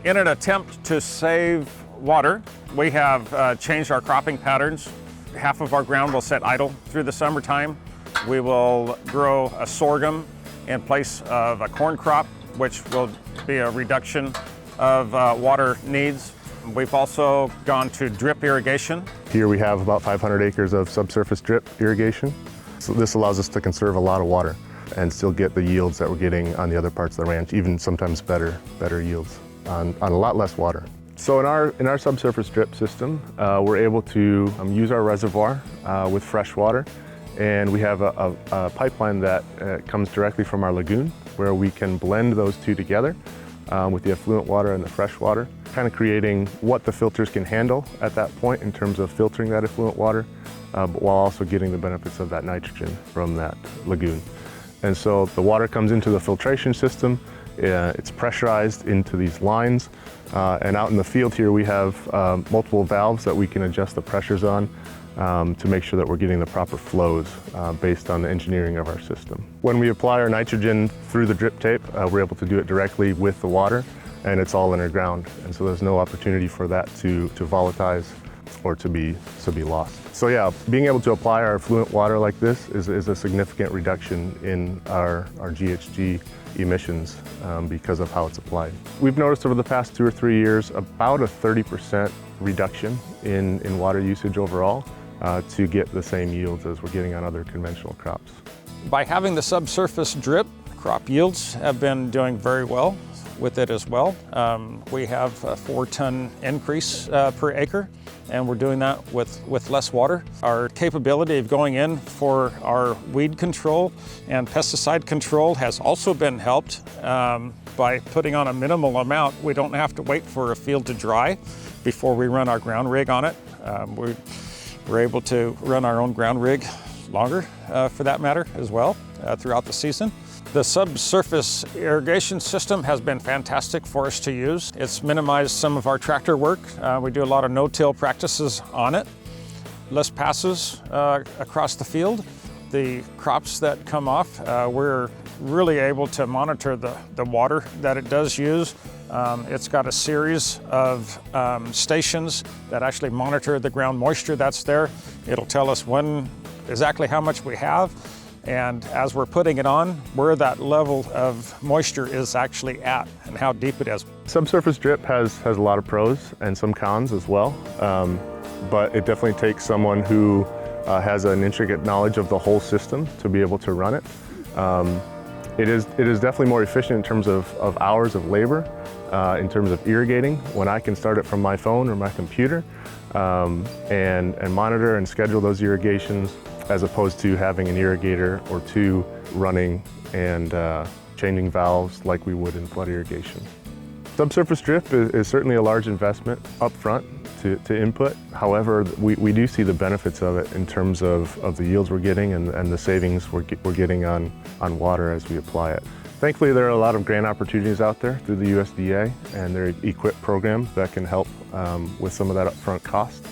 In an attempt to save water, we have changed our cropping patterns. Half of our ground will sit idle through the summertime. We will grow a sorghum in place of a corn crop, which will be a reduction of water needs. We've also gone to drip irrigation. Here we have about 500 acres of subsurface drip irrigation. So this allows us to conserve a lot of water and still get the yields that we're getting on the other parts of the ranch, even sometimes better yields on a lot less water. So in our subsurface drip system, we're able to use our reservoir with fresh water, and we have a pipeline that comes directly from our lagoon where we can blend those two together with the effluent water and the fresh water, kind of creating what the filters can handle at that point in terms of filtering that effluent water, but while also getting the benefits of that nitrogen from that lagoon. And so the water comes into the filtration system, it's pressurized into these lines, and out in the field here we have multiple valves that we can adjust the pressures on to make sure that we're getting the proper flows based on the engineering of our system. When we apply our nitrogen through the drip tape, we're able to do it directly with the water, and it's all underground, and so there's no opportunity for that to volatilize or to be lost. So yeah, being able to apply our effluent water like this is a significant reduction in our GHG emissions because of how it's applied. We've noticed over the past 2 or 3 years about a 30% reduction in water usage overall to get the same yields as we're getting on other conventional crops. By having the subsurface drip, crop yields have been doing very well with it as well. We have a 4-ton increase per acre, and we're doing that with less water. Our capability of going in for our weed control and pesticide control has also been helped by putting on a minimal amount. We don't have to wait for a field to dry before we run our ground rig on it. We're able to run our own ground rig longer, for that matter, as well, throughout the season. The subsurface irrigation system has been fantastic for us to use. It's minimized some of our tractor work. We do a lot of no-till practices on it. Less passes across the field. The crops that come off, we're really able to monitor the water that it does use. It's got a series of stations that actually monitor the ground moisture that's there. It'll tell us exactly how much we have, and as we're putting it on, where that level of moisture is actually at and how deep it is. Subsurface drip has a lot of pros and some cons as well, but it definitely takes someone who has an intricate knowledge of the whole system to be able to run it. It is definitely more efficient in terms of hours of labor, in terms of irrigating, when I can start it from my phone or my computer and monitor and schedule those irrigations, as opposed to having an irrigator or two running and changing valves like we would in flood irrigation. Subsurface drip is certainly a large investment up front to input. However, we do see the benefits of it in terms of the yields we're getting and the savings we're getting on water as we apply it. Thankfully, there are a lot of grant opportunities out there through the USDA and their EQIP program that can help with some of that upfront cost.